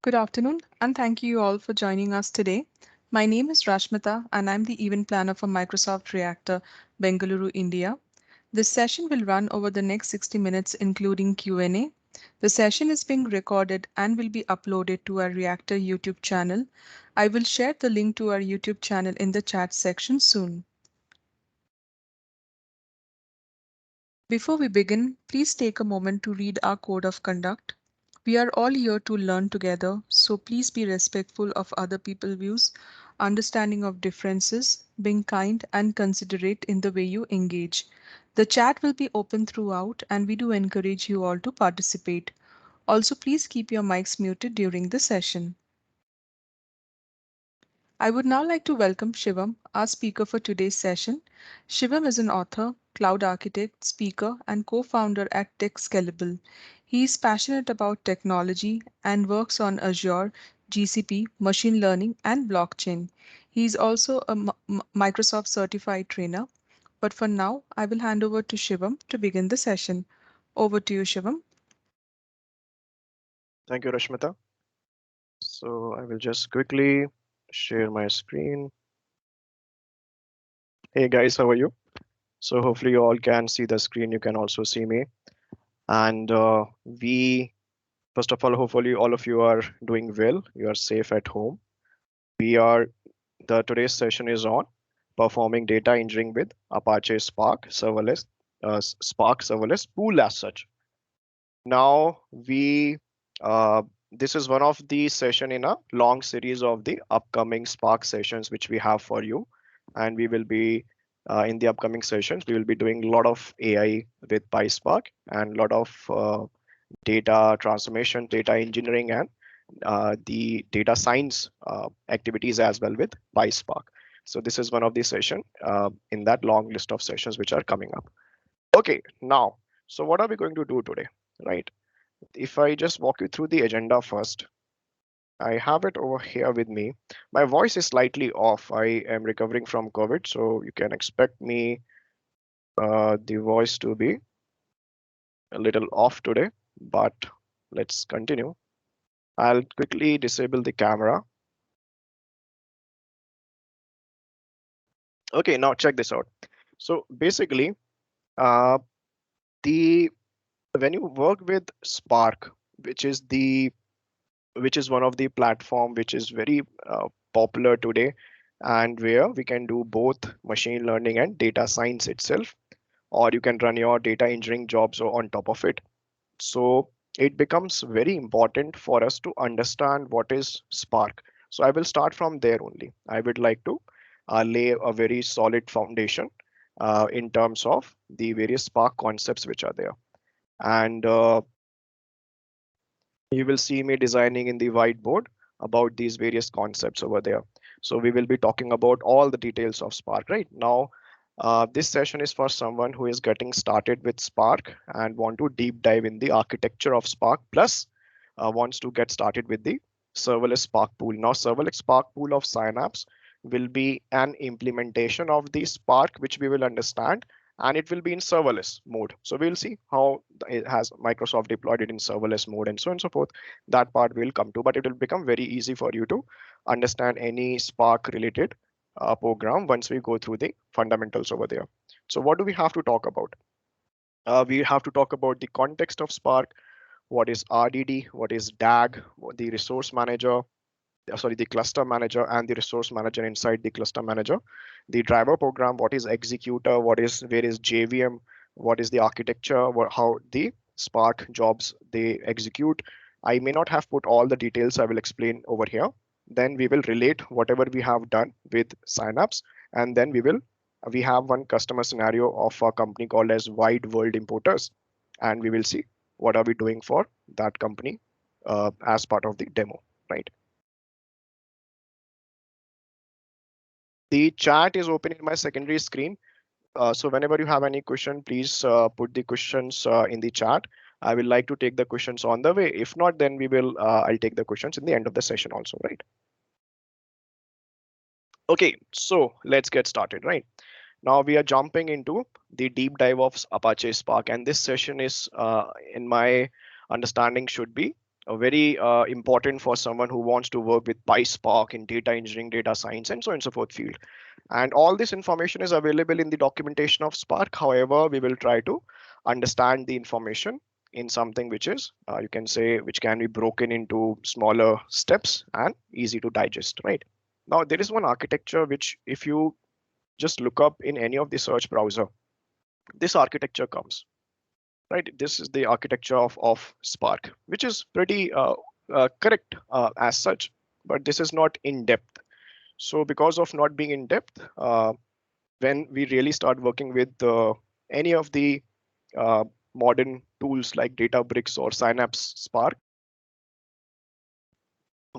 Good afternoon, and thank you all for joining us today. My name is Rashmita, and I'm the event planner for Microsoft Reactor, Bengaluru, India. This session will run over the next 60 minutes, including Q&A. The session is being recorded and will be uploaded to our Reactor YouTube channel. I will share the link to our YouTube channel in the chat section soon. Before we begin, please take a moment to read our code of conduct. We are all here to learn together, so please be respectful of other people's views, understanding of differences, being kind and considerate in the way you engage. The chat will be open throughout, and we do encourage you all to participate. Also, please keep your mics muted during the session. I would now like to welcome Shivam, our speaker for today's session. Shivam is an author, cloud architect, speaker, and co-founder at Tech Scalable. He is passionate about technology and works on Azure, GCP, machine learning, and blockchain. He is also a Microsoft certified trainer. But for now, I will hand over to Shivam to begin the session. Over to you, Shivam. Thank you, Rashmita. So I will just quickly share my screen. Hey guys, how are you? So hopefully you all can see the screen. You can also see me. And first of all, hopefully all of you are doing well. You are safe at home. We are, today's session is on performing data engineering with Apache Spark serverless, Spark serverless pool as such. Now this is one of the session in a long series of the upcoming Spark sessions which we have for you, and we will be in the upcoming sessions we will be doing a lot of AI with PySpark and a lot of data transformation, data engineering, and the data science activities as well with PySpark. So this is one of the session in that long list of sessions which are coming up. Okay, now, so what are we going to do today, right? If I just walk you through the agenda first, I have it over here with me. My voice is slightly off. I am recovering from COVID, so you can expect me the voice to be a little off today, but let's continue. I'll quickly disable the camera. Okay, now check this out. So basically, uh, the when you work with Spark, which is the which is one of the platform which is very popular today, and where we can do both machine learning and data science itself, or you can run your data engineering jobs on top of it. So it becomes very important for us to understand what is Spark. So I will start from there only. I would like to lay a very solid foundation in terms of the various Spark concepts which are there. And you will see me designing in the whiteboard about these various concepts over there. So we will be talking about all the details of Spark right now. This session is for someone who is getting started with Spark and want to deep dive in the architecture of Spark, plus wants to get started with the serverless Spark pool. Now, serverless Spark pool of Synapse will be an implementation of the Spark, which we will understand, and it will be in serverless mode. So we'll see how it has Microsoft deployed it in serverless mode and so on and so forth. That part will come to, but it will become very easy for you to understand any Spark related program once we go through the fundamentals over there. So what do we have to talk about? We have to talk about the context of Spark, what is RDD, what is DAG, the resource manager, sorry, the cluster manager and the resource manager inside the cluster manager, the driver program, what is Executor, where is JVM, what is the architecture, how the Spark jobs they execute. I may not have put all the details. I will explain over here. Then we will relate whatever we have done with Synapse, and then we have one customer scenario of a company called as Wide World Importers, and we will see what are we doing for that company as part of the demo, right? The chat is open in my secondary screen. So whenever you have any question, please put the questions in the chat. I will like to take the questions on the way. If not, then I'll take the questions in the end of the session also, right? Okay, so let's get started, right? Now we are jumping into the deep dive of Apache Spark, and this session is, in my understanding, should be very important for someone who wants to work with PySpark in data engineering, data science, and so on and so forth field. And all this information is available in the documentation of Spark. However, we will try to understand the information in something which is, you can say, which can be broken into smaller steps and easy to digest, right? Now, there is one architecture which, if you just look up in any of the search browser, this architecture comes, right? This is the architecture of Spark, which is pretty correct as such, but this is not in depth. So because of not being in depth, when we really start working with any of the uh, modern tools like Databricks or Synapse Spark,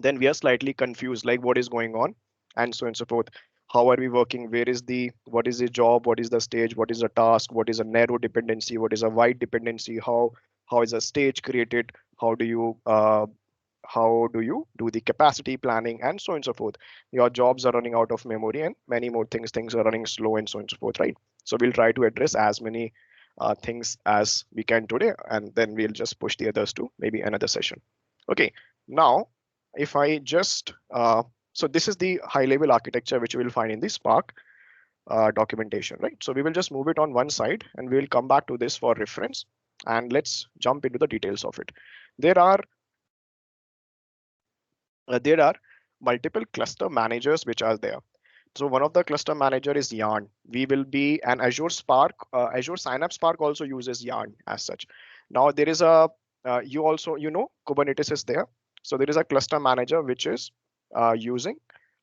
then we are slightly confused, like what is going on, and so on and so forth. How are we working? What is the job? What is the stage? What is a task? What is a narrow dependency? What is a wide dependency? How is a stage created? How do you do the capacity planning, and so on and so forth? Your jobs are running out of memory and many more things are running slow, and so on and so forth, right? So we'll try to address as many things as we can today, and then we'll just push the others to maybe another session. Okay, now if I just so this is the high level architecture which you will find in the Spark documentation, right? So we will just move it on one side and we will come back to this for reference, and let's jump into the details of it. There are there are multiple cluster managers which are there. So one of the cluster manager is Yarn. We will be an Azure Spark, Azure Synapse Spark also uses Yarn as such. Now there is a you also Kubernetes is there. So there is a cluster manager which is using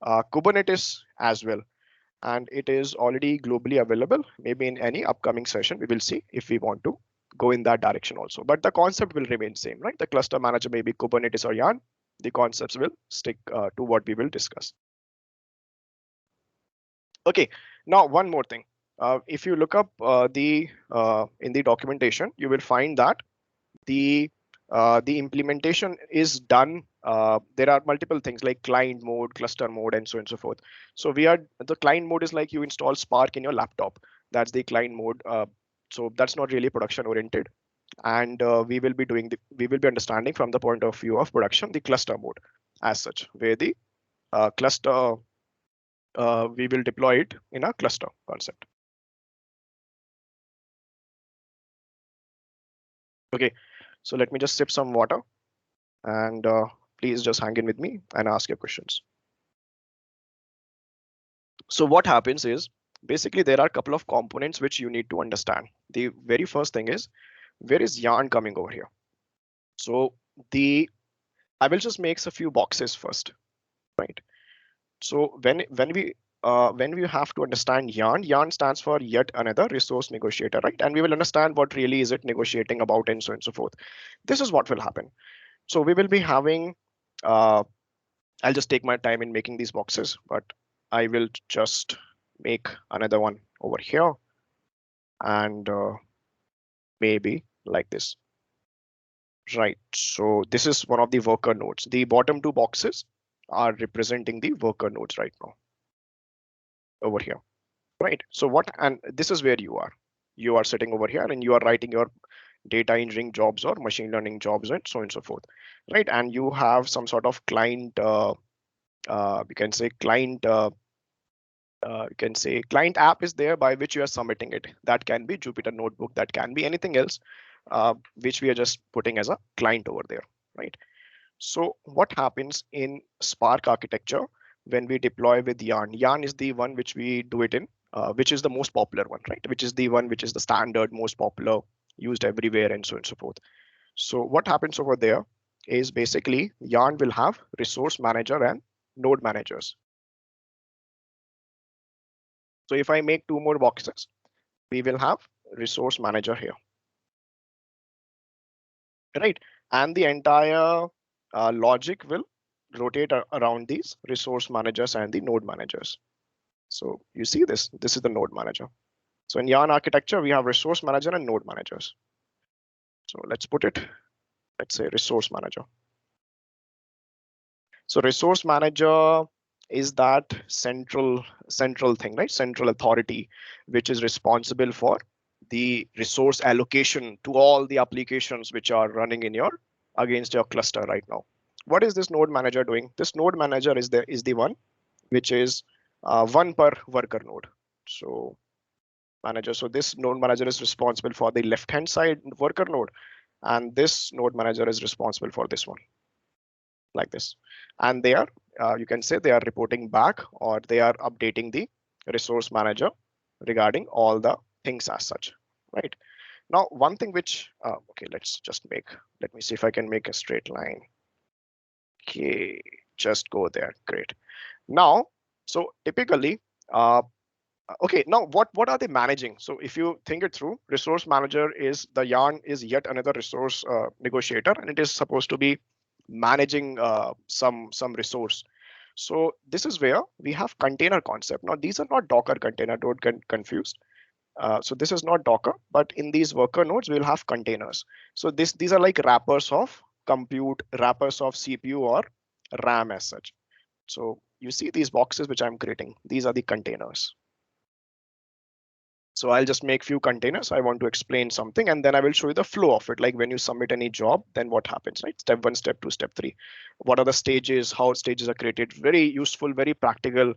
Kubernetes as well, and it is already globally available. Maybe in any upcoming session we will see if we want to go in that direction also. But the concept will remain same, right? The cluster manager may be Kubernetes or Yarn. The concepts will stick to what we will discuss. Okay, now one more thing. If you look up the in the documentation, you will find that the the implementation is done. There are multiple things like client mode, cluster mode, and so on and so forth. So the client mode is like you install Spark in your laptop. That's the client mode. So that's not really production oriented. And we will be understanding from the point of view of production the cluster mode as such, where the cluster we will deploy it in a cluster concept. Okay, so let me just sip some water, and please just hang in with me and ask your questions. So what happens is basically there are a couple of components which you need to understand. The very first thing is, where is Yarn coming over here? So I will just make a few boxes first, right? So when we have to understand Yarn, Yarn stands for yet another resource negotiator, right? And we will understand what really is it negotiating about, and so on and so forth. This is what will happen. So we will be having, I'll just take my time in making these boxes, but I will just make another one over here, and maybe like this. Right, so this is one of the worker nodes. The bottom two boxes are representing the worker nodes right now over here. Right. So and this is where you are. You are sitting over here and you are writing your data engineering jobs or machine learning jobs and so on and so forth. Right. And you have some sort of client, we can say client, you can say client app is there by which you are submitting it. That can be Jupyter Notebook. That can be anything else, which we are just putting as a client over there. Right. So what happens in Spark architecture when we deploy with Yarn? Yarn is the one which we do it in, which is the most popular one, right? Which is the one which is the standard, most popular, used everywhere, and so on and so forth. So what happens over there is basically Yarn will have resource manager and node managers. So if I make two more boxes, we will have resource manager here, right? And the entire logic will rotate around these resource managers and the node managers. So you see this is the node manager. So in Yarn architecture, we have resource manager and node managers. So let's put it, let's say resource manager. So resource manager is that central thing, right? Central authority, which is responsible for the resource allocation to all the applications which are running in your against your cluster right now. What is this node manager doing? This node manager is the one which is one per worker node. So manager. So this node manager is responsible for the left hand side worker node, and this node manager is responsible for this one, like this. And they are, you can say they are reporting back, or they are updating the resource manager regarding all the things as such, right? Now, one thing which, okay, let me see if I can make a straight line. Okay, just go there. Great. Now, so typically, okay, now what are they managing? So if you think it through, resource manager is the yarn is yet another resource negotiator, and it is supposed to be managing some resource. So this is where we have container concept. Now these are not Docker container, don't get confused. So this is not Docker, but in these worker nodes we'll have containers. So these are like wrappers of compute, wrappers of CPU or RAM as such. So you see these boxes which I'm creating, these are the containers. So I'll just make few containers. I want to explain something, and then I will show you the flow of it. Like when you submit any job, then what happens, right? Step one, step two, step three. What are the stages? How stages are created? Very useful, very practical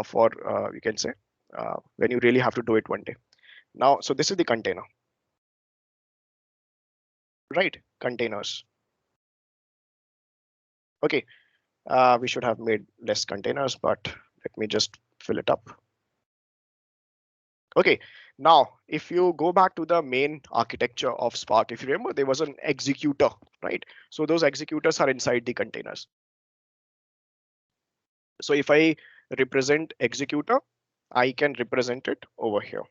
for you can say when you really have to do it one day. Now, so this is the container, right? Containers. Okay, we should have made less containers, but let me just fill it up. Okay, now if you go back to the main architecture of Spark, if you remember, there was an executor, right? So those executors are inside the containers. So if I represent executor, I can represent it over here.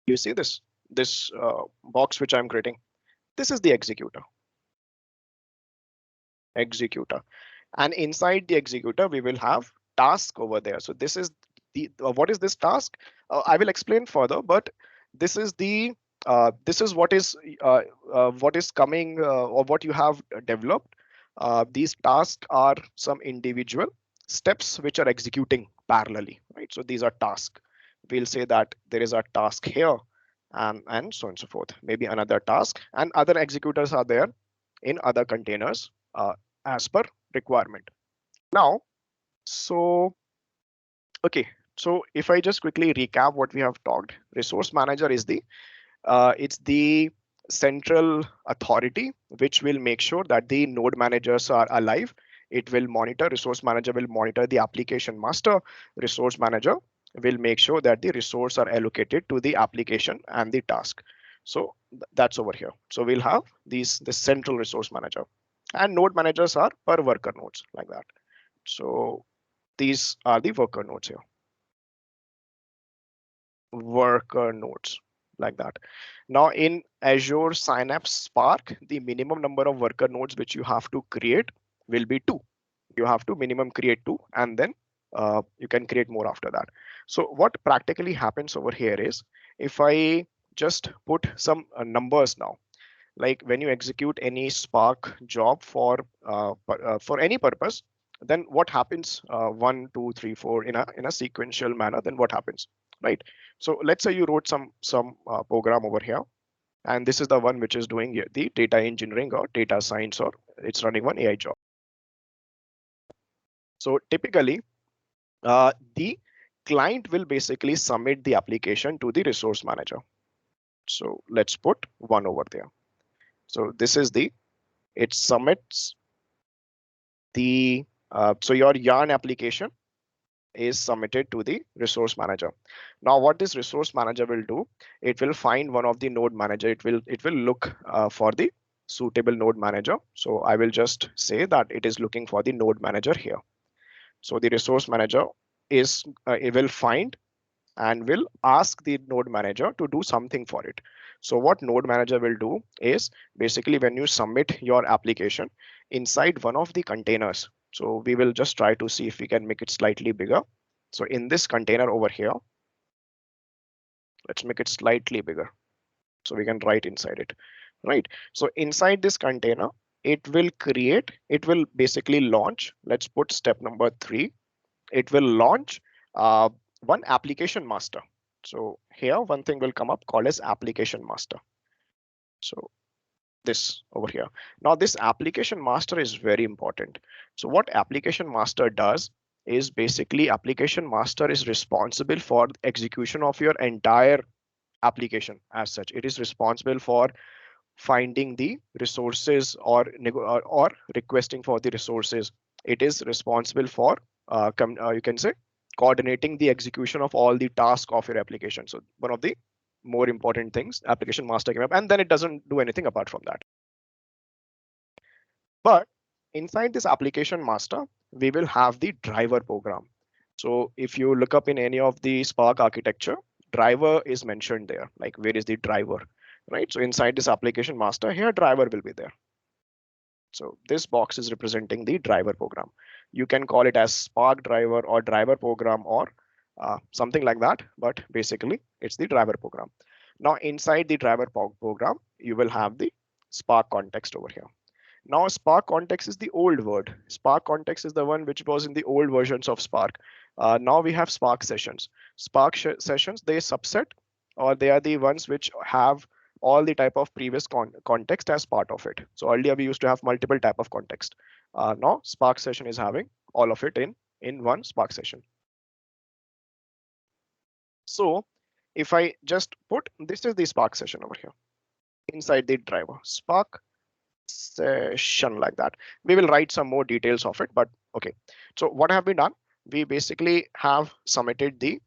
You see this box which I'm creating. This is the executor. Executor. And inside the executor, we will have task over there. So this is the what is this task? I will explain further, but this is the this is what is coming or what you have developed. These tasks are some individual steps which are executing parallelly, right? So these are tasks. We'll say that there is a task here, and so on and so forth. Maybe another task, and other executors are there in other containers as per requirement. Now, so okay, so if I just quickly recap what we have talked, resource manager is it's the central authority which will make sure that the node managers are alive. It will monitor, resource manager will monitor the application master. Resource manager will make sure that the resource are allocated to the application and the task. So that's over here. So we'll have this central resource manager, and node managers are per worker nodes, like that. So these are the worker nodes here. Worker nodes, like that. Now in Azure Synapse Spark, the minimum number of worker nodes which you have to create will be 2. You have to minimum create 2, and then you can create more after that. So what practically happens over here is, if I just put some numbers now, like when you execute any Spark job for any purpose, then what happens? 1, 2, 3, 4 in a sequential manner. Then what happens, right? So let's say you wrote some program over here, and this is the one which is doing the data engineering or data science, or it's running one AI job. So typically, the client will basically submit the application to the resource manager. So let's put 1 over there. So this is it submits the so your yarn application is submitted to the resource manager. Now what this resource manager will do, it will find one of the node manager. It will look for the suitable node manager. So I will just say that it is looking for the node manager here. So the resource manager it will find and will ask the node manager to do something for it. So what node manager will do is, basically when you submit your application inside one of the containers, so we will just try to see if we can make it slightly bigger. So in this container over here, let's make it slightly bigger so we can write inside it, right? So inside this container, it will basically launch. Let's put step number 3. It will launch one application master. So here one thing will come up called as application master. So this over here. Now this application master is very important. So what application master does is basically application master is responsible for execution of your entire application. As such, it is responsible for finding the resources or requesting for the resources. It is responsible for you can say coordinating the execution of all the tasks of your application. So one of the more important things application master came up, and then it doesn't do anything apart from that. But inside this application master, we will have the driver program. So if you look up in any of the Spark architecture, driver is mentioned there. Like where is the driver, right? So inside this application master here, driver will be there. So this box is representing the driver program. You can call it as Spark driver or driver program or something like that. But basically, it's the driver program. Now inside the driver program, you will have the Spark context over here. Now Spark context is the old word. Spark context is the one which was in the old versions of Spark. Now we have Spark sessions. Sessions, they subset or they are the ones which have all the type of previous context as part of it. So earlier we used to have multiple type of context. Now Spark session is having all of it in one Spark session. So if I just put this is the Spark session over here inside the driver Spark session like that. We will write some more details of it, but okay. So what have we done? We basically have submitted the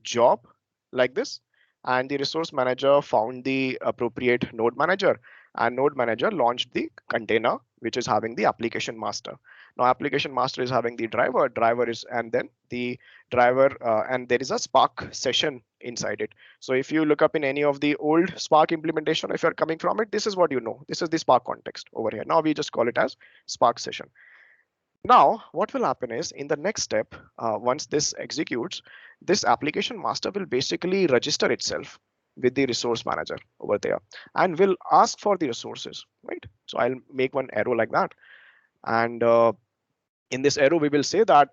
job like this, and the resource manager found the appropriate node manager, and node manager launched the container which is having the application master. Now application master is having the driver is, and then the driver and there is a Spark session inside it. So if you look up in any of the old Spark implementation, if you're coming from it, this is what you know. This is the Spark context over here. Now we just call it as Spark session. Now, what will happen is in the next step, once this executes, this application master will basically register itself with the resource manager over there and will ask for the resources, right? So I'll make one arrow like that. And in this arrow, we will say that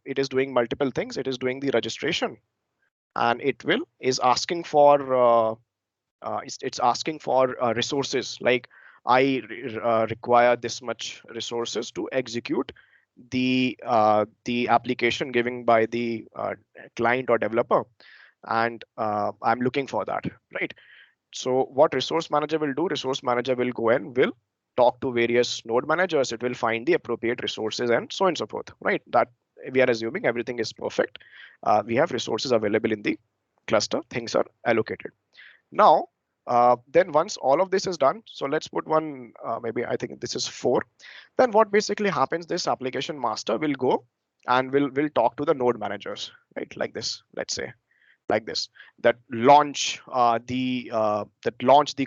it is doing multiple things. It is doing the registration, and it will is asking for it's asking for resources like I require this much resources to execute the application given by the client or developer, and I'm looking for that, right? So what resource manager will do? Resource manager will go and will talk to various node managers. It will find the appropriate resources and so on and so forth, right? That we are assuming everything is perfect. We have resources available in the cluster. Things are allocated. Now, then once all of this is done, so let's put one, maybe I think this is 4. Then what basically happens, this application master will go and will talk to the node managers, right? Like this, let's say, like this, that launch the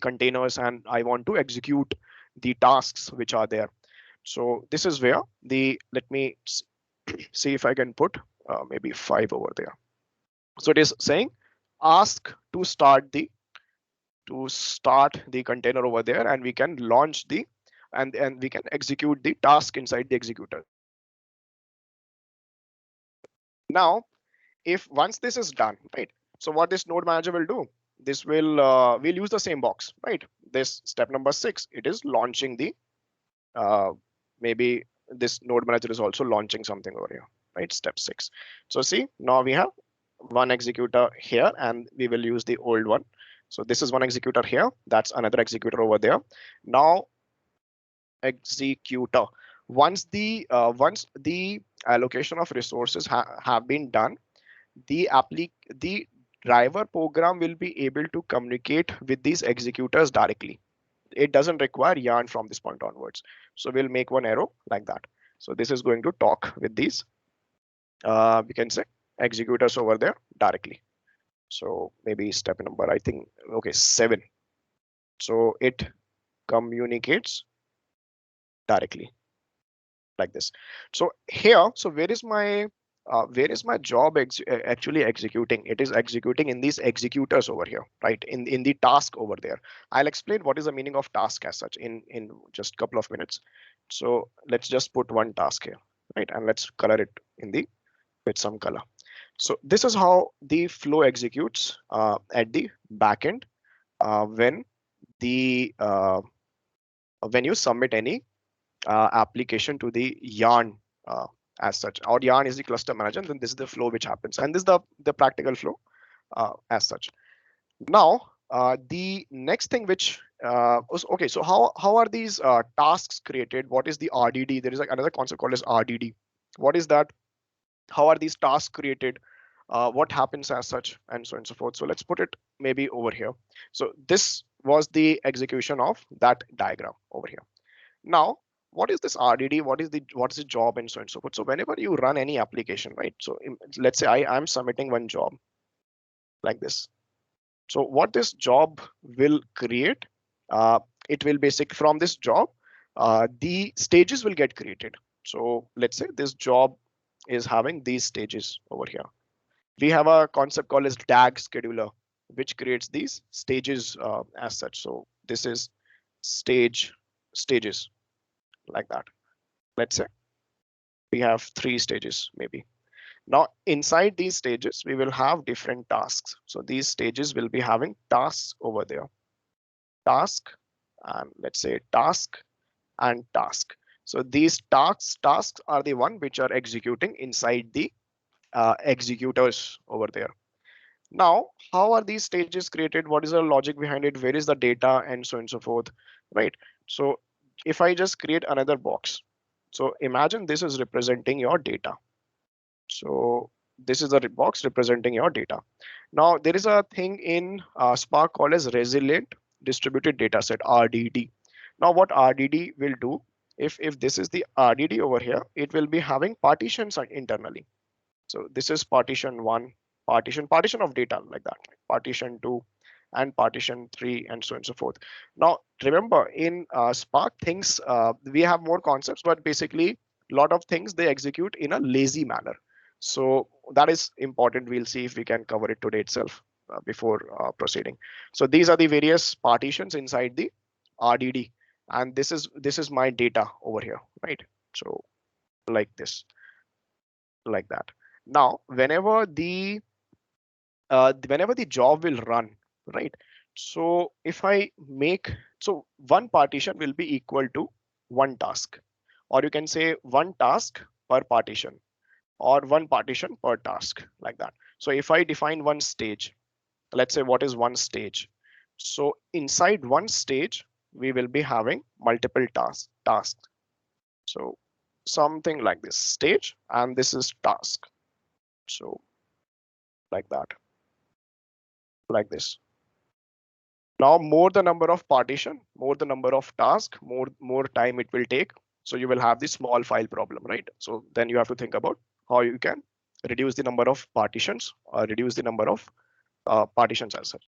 containers, and I want to execute the tasks which are there. So this is where let me see if I can put maybe 5 over there. So it is saying ask to start the container over there, and we can launch and we can execute the task inside the executor. Now, if once this is done, right? So what this node manager will do, this we'll use the same box, right? This step number 6, it is launching the maybe this node manager is also launching something over here, right? Step 6. So see, now we have one executor here, and we will use the old one. So this is one executor here. That's another executor over there. Now executor. Once the allocation of resources have been done, the driver program will be able to communicate with these executors directly. It doesn't require yarn from this point onwards. So we'll make one arrow like that. So this is going to talk with these we can say executors over there directly. So maybe step number, I think, okay, 7. So it communicates directly like this. So here, so where is my job actually executing? It is executing in these executors over here, right? In the task over there. I'll explain what is the meaning of task as such in just a couple of minutes. So let's just put one task here, right? And let's color it with some color. So this is how the flow executes at the backend when the when you submit any application to the yarn as such, or yarn is the cluster manager, then this is the flow which happens, and this is the practical flow as such. Now the next thing which okay, so how are these tasks created? What is the RDD? There is like another concept called as RDD. What is that? How are these tasks created? What happens as such, and so on and so forth. So let's put it maybe over here. So this was the execution of that diagram over here. Now, what is this RDD? What is the job, and so on and so forth. So whenever you run any application, right? So let's say I'm submitting one job like this. So what this job will create, it will basic from this job, the stages will get created. So let's say this job is having these stages over here. We have a concept called as DAG scheduler, which creates these stages as such. So this is stages like that. Let's say we have 3 stages maybe. Now inside these stages, we will have different tasks. So these stages will be having tasks over there. Task, and let's say task and task. So these tasks are the one which are executing inside the executors over there. Now, how are these stages created? What is the logic behind it? Where is the data, and so on and so forth, right? So if I just create another box, so imagine this is representing your data. So this is a box representing your data. Now there is a thing in Spark called as resilient distributed data set, RDD. Now what RDD will do, if this is the RDD over here, it will be having partitions internally. So this is partition 1, partition of data like that, partition 2, and partition 3, and so on and so forth. Now remember in Spark things, we have more concepts, but basically a lot of things they execute in a lazy manner. So that is important. We'll see if we can cover it today itself before proceeding. So these are the various partitions inside the RDD, and this is my data over here, right? So like this, like that. Now whenever the job will run, right? So if I make, so one partition will be equal to one task, or you can say one task per partition, or one partition per task like that. So if I define one stage, let's say what is one stage. So inside one stage, we will be having multiple tasks. So something like this stage, and this is task. So like that, like this. Now more the number of partition, more the number of task, more time it will take. So you will have this small file problem, right? So then you have to think about how you can reduce the number of partitions or reduce the number of partitions as such.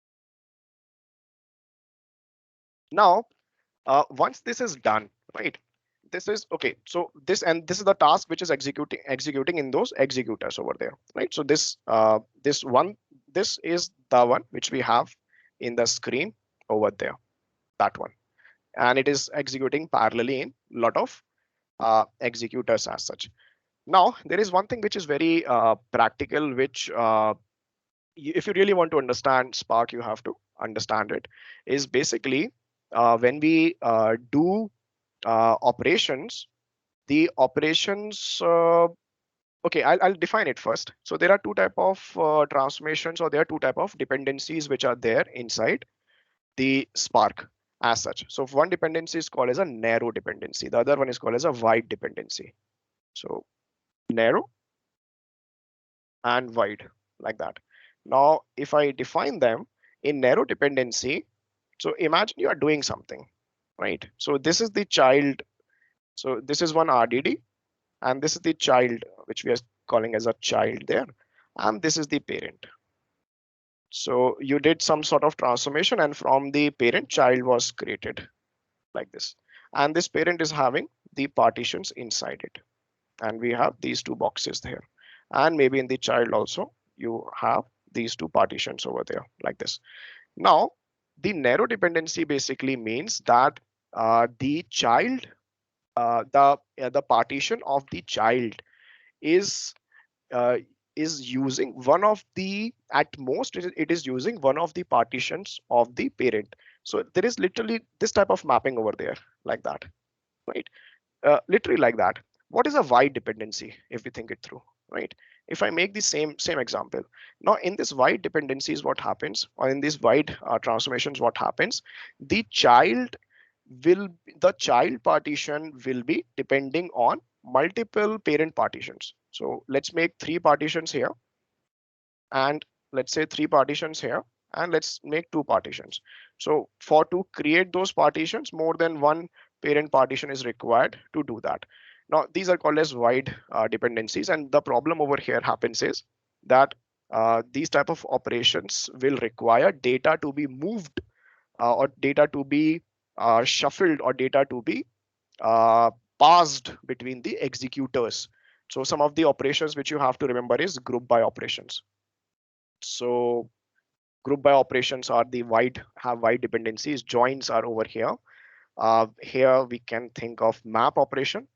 Now once this is done, right? This is okay. So this is the task which is executing in those executors over there, right? So this is the one which we have in the screen over there, that one, and it is executing parallelly in a lot of executors as such. Now there is one thing which is very practical, which if you really want to understand Spark, you have to understand it. Is basically when we do operations, the operations. Okay, I'll define it first. So there are two type of transformations, or there are two type of dependencies which are there inside the Spark as such. So one dependency is called as a narrow dependency. The other one is called as a wide dependency. So narrow and wide like that. Now, if I define them in narrow dependency, so imagine you are doing something, right? So this is the child. So this is one RDD, and this is the child, which we are calling as a child there. And this is the parent. So you did some sort of transformation, and from the parent, child was created like this. And this parent is having the partitions inside it. And we have these two boxes there. And maybe in the child also, you have these two partitions over there like this. Now, the narrow dependency basically means that the child, the partition of the child is uh, is using one of the, at most it is using one of the partitions of the parent. So there is literally this type of mapping over there, like that, right? Literally like that. What is a wide dependency if we think it through, right? If I make the same example, now in this wide dependencies, what happens, or in these wide transformations, what happens? The child will the child partition will be depending on multiple parent partitions. So let's make three partitions here, and let's say three partitions here, and let's make two partitions. So for to create those partitions, more than one parent partition is required to do that. Now these are called as wide dependencies, and the problem over here happens is that these type of operations will require data to be moved, or data to be shuffled, or data to be uh, passed between the executors. So some of the operations which you have to remember is group by operations. So group by operations are the have wide dependencies. Joins are over here. Here we can think of map operation,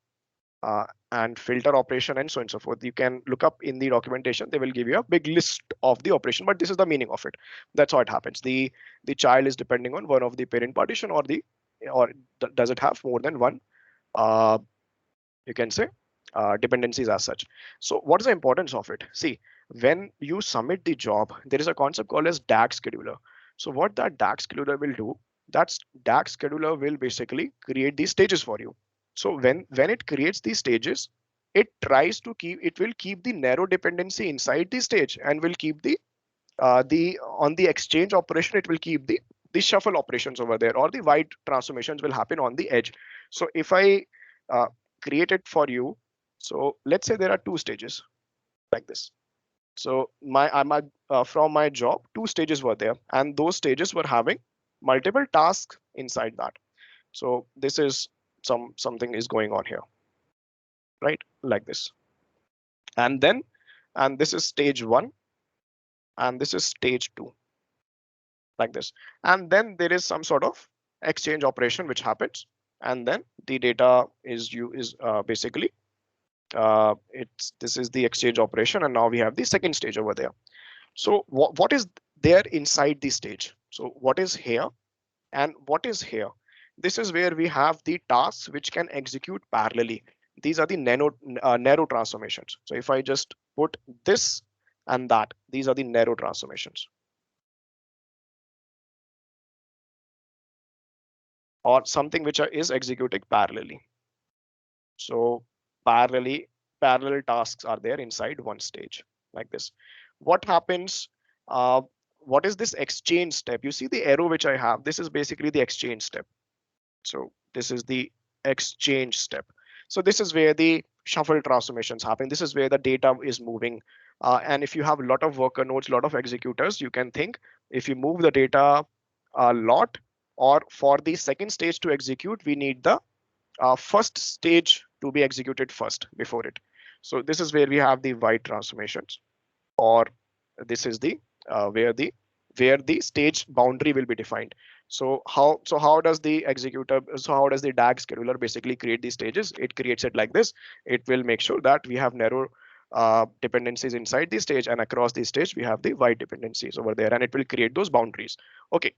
and filter operation, and so on and so forth. You can look up in the documentation. They will give you a big list of the operation, but this is the meaning of it. That's how it happens. The child is depending on one of the parent partition, or does it have more than one? Uh, you can say dependencies as such. So what is the importance of it? See, when you submit the job, there is a concept called as DAG scheduler. So what that DAG scheduler will do, that DAG scheduler will basically create these stages for you. So when it creates these stages, it will keep the narrow dependency inside the stage, and will keep the on the exchange operation, it will keep the shuffle operations over there, or the wide transformations will happen on the edge. So if I uh, create it for you, so let's say there are two stages like this. So from my job, two stages were there, and those stages were having multiple tasks inside that. So this is something is going on here, right? Like this. And then, and this is stage one, and this is stage two, like this. And then there is some sort of exchange operation which happens, and then the data is basically it's this is the exchange operation, and now we have the second stage over there. So what is there inside the stage? So what is here and what is here? This is where we have the tasks which can execute parallelly. These are the narrow transformations. So if I just put this and that, these are the narrow transformations, or something which is executing parallelly. So parallelly, parallel tasks are there inside one stage, like this. What happens? Uh, what is this exchange step? You see the arrow which I have. This is basically the exchange step. So this is the exchange step. So this is where the shuffle transformations happen. This is where the data is moving. And if you have a lot of worker nodes, a lot of executors, you can think if you move the data a lot, or for the second stage to execute, we need the first stage to be executed first before it. So this is where we have the wide transformations, or this is the where the stage boundary will be defined. So how does the executor, so how does the DAG scheduler basically create these stages? It creates it like this. It will make sure that we have narrow dependencies inside the stage, and across the stage we have the wide dependencies over there, and it will create those boundaries. Okay,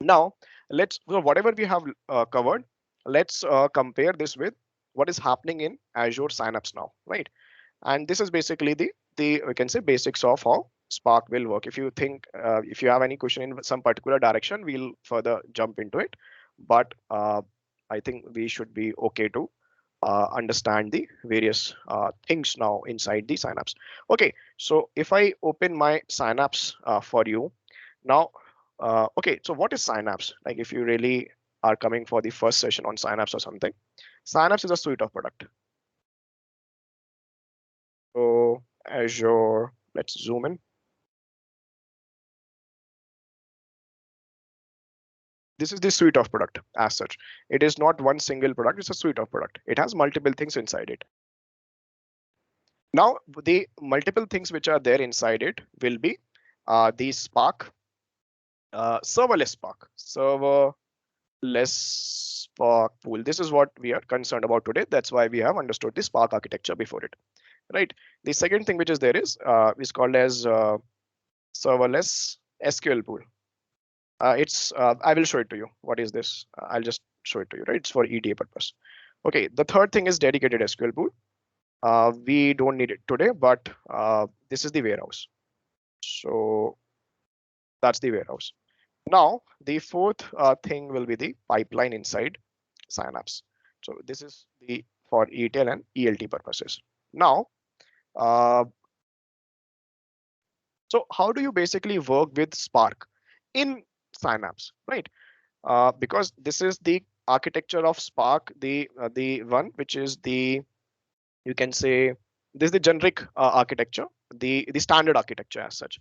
now let's, so whatever we have covered, let's compare this with what is happening in Azure Synapse now, right? And this is basically the we can say basics of how Spark will work. If you have any question in some particular direction, we'll further jump into it. But I think we should be okay to understand the various things now inside the Synapse. Okay, so if I open my Synapse for you now, okay, so what is Synapse? Like if you really are coming for the first session on Synapse or something, Synapse is a suite of product. So Azure, let's zoom in. This is the suite of product as such. It is not one single product, it's a suite of product. It has multiple things inside it. Now, the multiple things which are there inside it will be the Spark, serverless Spark pool. This is what we are concerned about today. That's why we have understood the Spark architecture before it, right? The second thing which is there is called as serverless SQL pool. I will show it to you. What is this? I'll just show it to you, right? It's for EDA purpose. Okay, the third thing is dedicated SQL pool. We don't need it today, but this is the warehouse. So that's the warehouse. Now, the fourth thing will be the pipeline inside Synapse. So this is the for ETL and ELT purposes. Now, uh, so how do you basically work with Spark in Synapse, right? Because this is the architecture of Spark, the one which is the, you can say, this is the generic architecture, the standard architecture as such.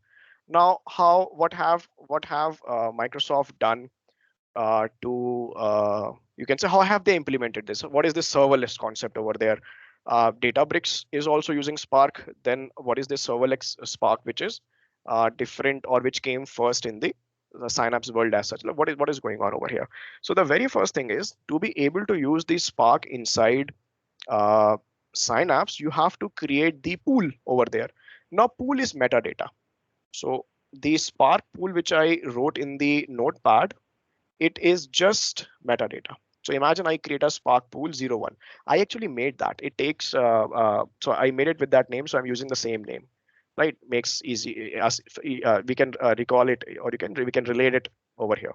Now, what have Microsoft done to you can say how have they implemented this? What is this serverless concept over there? Databricks is also using Spark. Then what is this serverless Spark, which is different or which came first in the Synapse world as such? Like, what is going on over here? So the very first thing is to be able to use the Spark inside uh, Synapse, you have to create the pool over there. Now, pool is metadata. So the Spark pool, which I wrote in the notepad, it is just metadata. So imagine I create a Spark pool 01. I actually made that. It takes, so I made it with that name. So I'm using the same name, right? Makes easy as we can recall it, or we can relate it over here.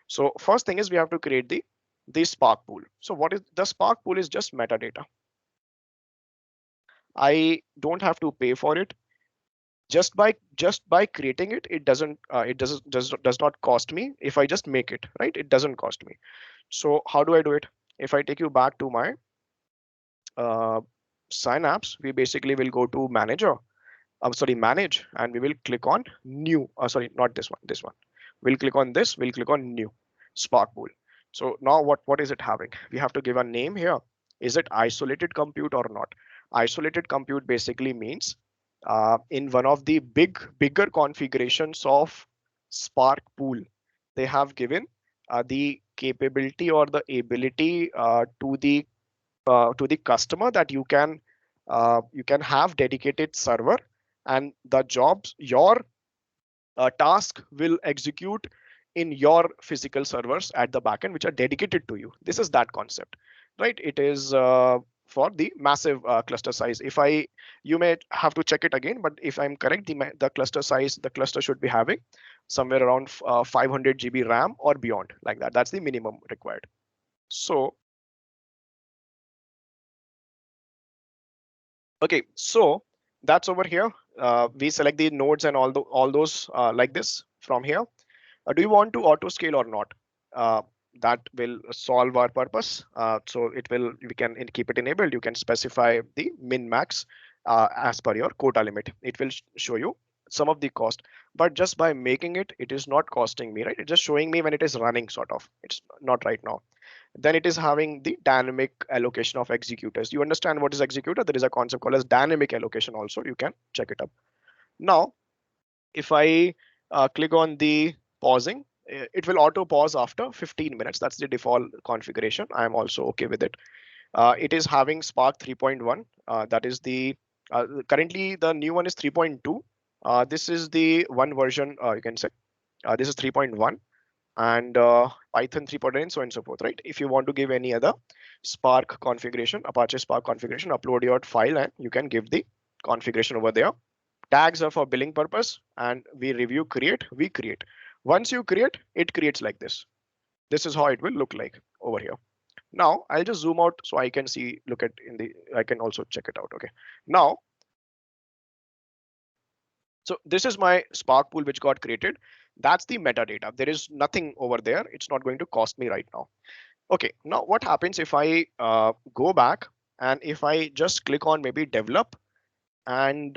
So first thing is we have to create the Spark pool. So what is the Spark pool is just metadata. I don't have to pay for it. Just by creating it, it does not cost me. If I just make it, right, it doesn't cost me. So how do I do it? If I take you back to my uh, Synapse, we basically will go to manager. I'm sorry, manage, and we will click on new. Sorry, not this one. This one. We'll click on this. We'll click on new Spark pool. So now what is it having? We have to give a name here. Is it isolated compute or not? Isolated compute basically means in one of the bigger configurations of Spark pool, they have given the capability or the ability to the customer that you can have dedicated server, and the jobs your task will execute in your physical servers at the backend, which are dedicated to you. This is that concept, right? It is for the massive cluster size. If I, you may have to check it again, but if I'm correct, the cluster size, the cluster should be having somewhere around 500 GB RAM or beyond, like that. That's the minimum required. So okay, so that's over here. We select the nodes and all those like this from here. Do you want to auto scale or not? Uh, that will solve our purpose. So it will, we can keep it enabled. You can specify the min max as per your quota limit. It will show you some of the cost, but just by making it, it is not costing me, right? It's just showing me when it is running, sort of. It's not right now. Then it is having the dynamic allocation of executors. You understand what is executor? There is a concept called as dynamic allocation also. You can check it up. Now, if I click on the pausing, it will auto pause after 15 minutes. That's the default configuration. I'm also okay with it. It is having Spark 3.1. That is currently the new one is 3.2. This is the one version, you can say. This is 3.1 and Python 3.9, so on and so forth, right? If you want to give any other Spark configuration, Apache Spark configuration, upload your file and you can give the configuration over there. Tags are for billing purpose, and we review, we create. Once you create, it creates like this. This is how it will look like over here. Now I'll just zoom out so I can see, look at I can also check it out. Okay. Now, so this is my Spark pool which got created. That's the metadata. There is nothing over there. It's not going to cost me right now. Okay, now what happens if I go back and if I just click on maybe develop, and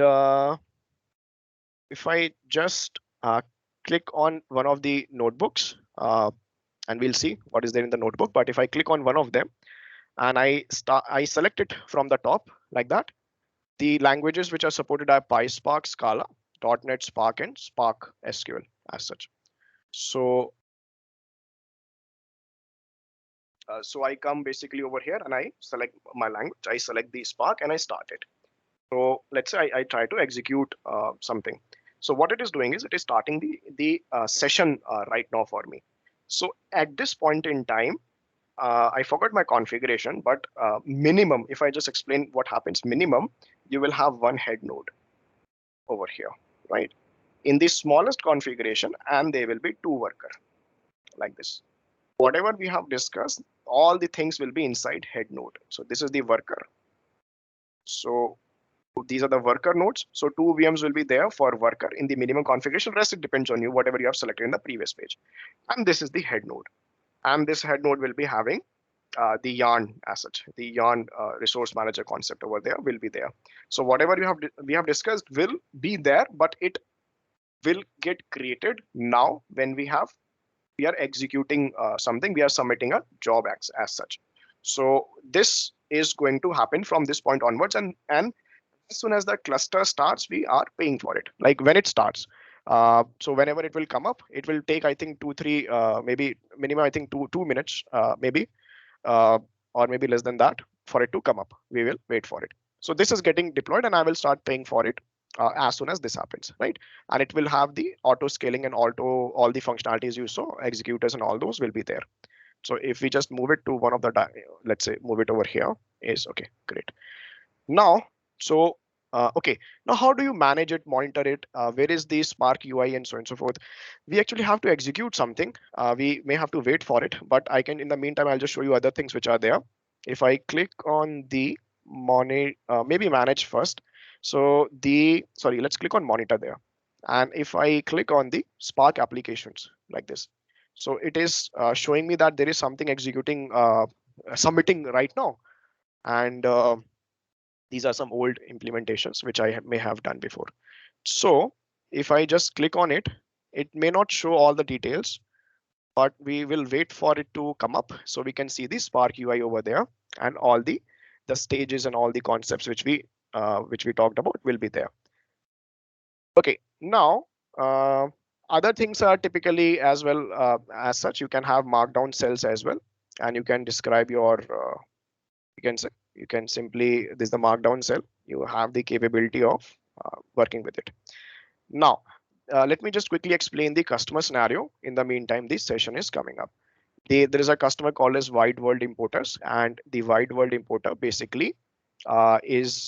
if I just click on one of the notebooks, and we'll see what is there in the notebook. But if I click on one of them and I select it from the top like that, the languages which are supported are PySpark, Scala, .NET, Spark, and Spark SQL as such. So so I come basically over here and I select my language. I select the Spark and I start it. So let's say I try to execute something. So what it is doing is it is starting the session right now for me. So at this point in time, I forgot my configuration, but minimum, if I just explain what happens, minimum, you will have one head node over here, right? In the smallest configuration, and there will be two worker like this. Whatever we have discussed, all the things will be inside head node. So this is the worker. So these are the worker nodes. So two VMs will be there for worker in the minimum configuration. Rest it depends on you, whatever you have selected in the previous page. And this is the head node. And this head node will be having the yarn as such. The yarn resource manager concept over there will be there. So whatever we have discussed will be there, but it will get created now when we are executing something, we are submitting a job as such. So this is going to happen from this point onwards, and as soon as the cluster starts, we are paying for it. Like when it starts. So whenever it will come up, it will take, I think, 2, 3, maybe minimum, I think 2 minutes, maybe, uh, or maybe less than that for it to come up. We will wait for it. So this is getting deployed and I will start paying for it as soon as this happens, right? And it will have the auto scaling and all the functionalities you saw, executors and all those will be there. So if we just move it to one of the, let's say move it over here is okay, great. Now, so okay, now how do you manage it, monitor it? Where is the Spark UI and so on and so forth? We actually have to execute something. We may have to wait for it, but I can, in the meantime, I'll just show you other things which are there. If I click on the maybe manage first. So sorry, let's click on monitor there. And if I click on the Spark applications like this, so it is showing me that there is something executing, submitting right now. And these are some old implementations which I may have done before. So if I just click on it, it may not show all the details, but we will wait for it to come up so we can see the Spark UI over there, and all the stages and all the concepts which we talked about will be there. Okay, now other things are typically as well, as such. You can have markdown cells as well, and you can describe your you can say, you can simply, this is the markdown cell. You have the capability of working with it. Now, let me just quickly explain the customer scenario. In the meantime, this session is coming up. There is a customer called as Wide World Importers, and the Wide World Importer basically is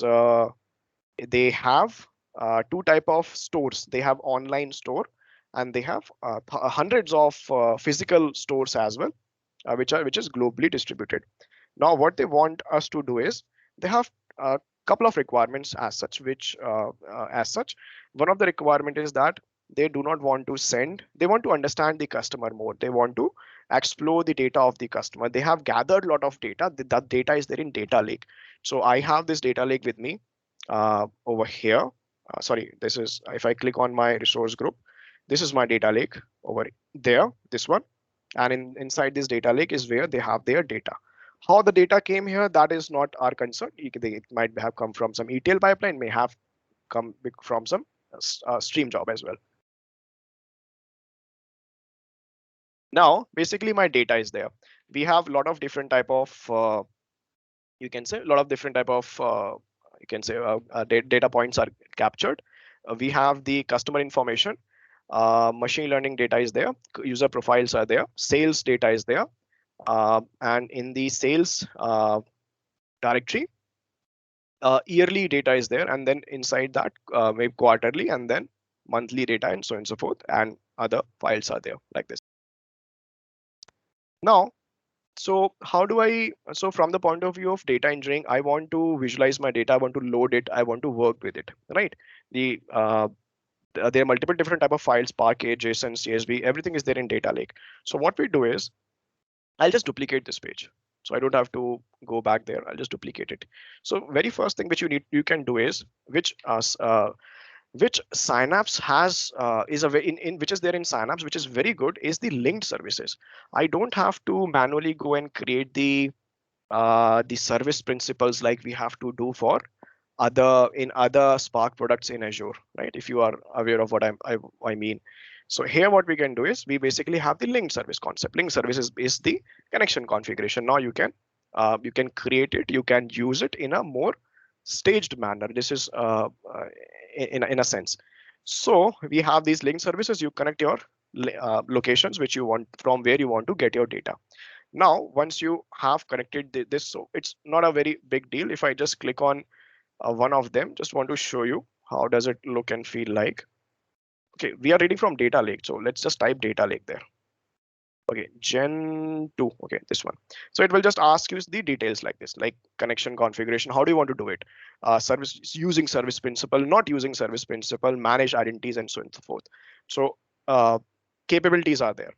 they have two type of stores. They have online store, and they have hundreds of physical stores as well, which is globally distributed. Now, what they want us to do is they have a couple of requirements as such, as such, one of the requirement is that they do not want to send, they want to understand the customer more. They want to explore the data of the customer. They have gathered a lot of data. That data is there in data lake. So I have this data lake with me over here. Sorry, this is, if I click on my resource group, this is my data lake over there, this one. And inside this data lake is where they have their data. How the data came here, that is not our concern. It might have come from some ETL pipeline, may have come from some stream job as well. Now, basically my data is there. We have a lot of different type of, you can say a lot of different type of, you can say data points are captured. We have the customer information, machine learning data is there, user profiles are there, sales data is there, and in the sales directory, yearly data is there, and then inside that maybe quarterly, and then monthly data, and so on and so forth, and other files are there like this. Now, so how do I, so from the point of view of data engineering, I want to visualize my data, I want to load it, I want to work with it, right? There are multiple different type of files, Parquet, JSON, CSV, everything is there in data lake. So what we do is, I'll just duplicate this page. So I don't have to go back there. I'll just duplicate it. So very first thing which you can do is which Synapse has is a way in which is there in Synapse, which is very good, is the linked services. I don't have to manually go and create the service principles like we have to do for other Spark products in Azure, right? If you are aware of what I mean. So here what we can do is we basically have the linked service concept. Linked services is the connection configuration. Now you can create it, you can use it in a more staged manner. This is in a sense. So we have these link services. You connect your locations which you want, from where you want to get your data. Now, once you have connected this, so it's not a very big deal. If I just click on one of them, just want to show you how does it look and feel like. Okay, we are reading from data lake. So let's just type data lake there. Okay, Gen 2. Okay, this one. So it will just ask you the details like this, like connection configuration. How do you want to do it? Service using service principal, not using service principal, manage identities, and so on and so forth. So uh, capabilities are there.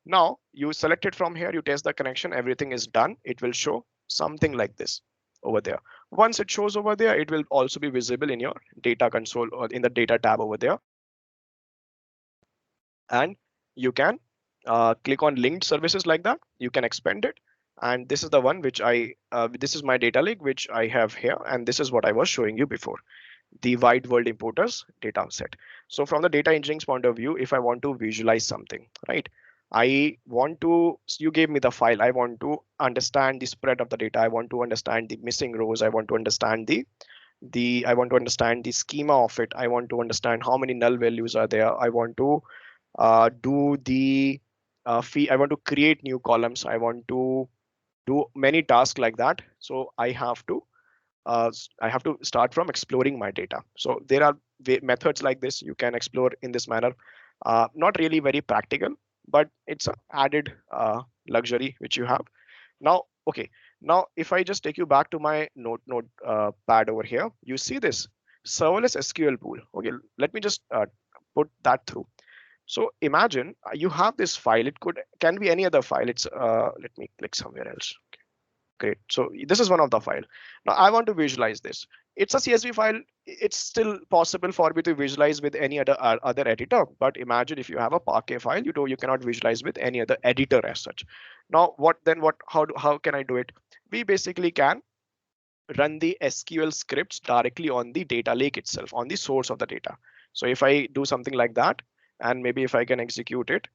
Now you select it from here, you test the connection, everything is done. It will show something like this over there. Once it shows over there, it will also be visible in your data console or in the data tab over there. And you can click on linked services like that. You can expand it. And this is the one which this is my data lake, which I have here. And this is what I was showing you before, the wide world importers data set. So from the data engineering point of view, if I want to visualize something, right? You gave me the file. I want to understand the spread of the data. I want to understand the missing rows. I want to understand I want to understand the schema of it. I want to understand how many null values are there. I want to do the fee. I want to create new columns. I want to do many tasks like that. So I have to start from exploring my data. So there are methods like this you can explore in this manner. Not really very practical, but it's an added luxury which you have. Now, okay. Now, if I just take you back to my node pad over here, you see this serverless SQL pool. Okay, let me just put that through. So imagine you have this file. It can be any other file. It's let me click somewhere else. Great. So this is one of the file. Now I want to visualize this. It's a CSV file. It's still possible for me to visualize with any other editor. But imagine if you have a Parquet file, you cannot visualize with any other editor as such. Now how can I do it? We basically can run the SQL scripts directly on the data lake itself, on the source of the data. So if I do something like that, and maybe if I can execute it,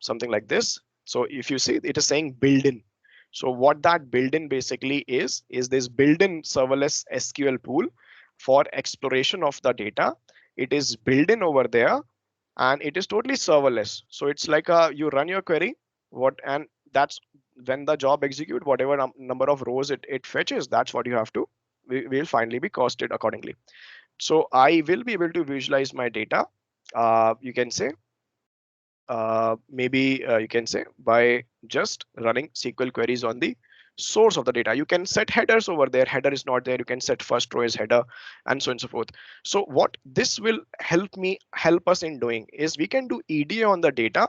something like this. So if you see, it is saying build in. So what that build in basically is this build in serverless SQL pool for exploration of the data. It is built in over there, and it is totally serverless. So it's like you run your query, and that's when the job execute, whatever number of rows it fetches, that's what you have to, will finally be costed accordingly. So I will be able to visualize my data. You can say maybe you can say by just running SQL queries on the source of the data. You can set headers over there. Header is not there. You can set first row as header, and so on and so forth. So what this will help us in doing is we can do EDA on the data